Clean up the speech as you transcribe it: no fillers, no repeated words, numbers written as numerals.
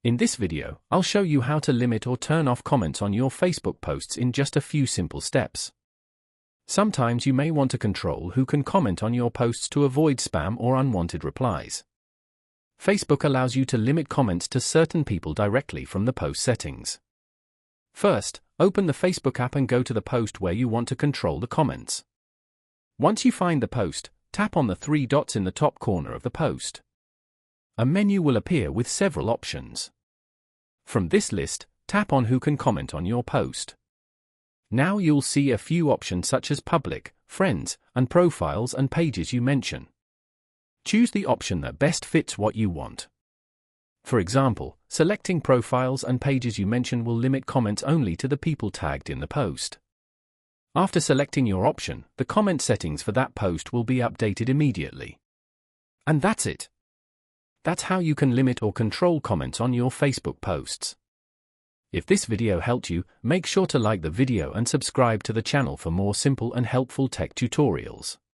In this video, I'll show you how to limit or turn off comments on your Facebook posts in just a few simple steps. Sometimes you may want to control who can comment on your posts to avoid spam or unwanted replies. Facebook allows you to limit comments to certain people directly from the post settings. First, open the Facebook app and go to the post where you want to control the comments. Once you find the post, tap on the three dots in the top corner of the post. A menu will appear with several options. From this list, tap on Who can comment on your post. Now you'll see a few options such as Public, Friends, and Profiles and Pages you mention. Choose the option that best fits what you want. For example, selecting Profiles and Pages you mention will limit comments only to the people tagged in the post. After selecting your option, the comment settings for that post will be updated immediately. And that's it. That's how you can limit or control comments on your Facebook posts. If this video helped you, make sure to like the video and subscribe to the channel for more simple and helpful tech tutorials.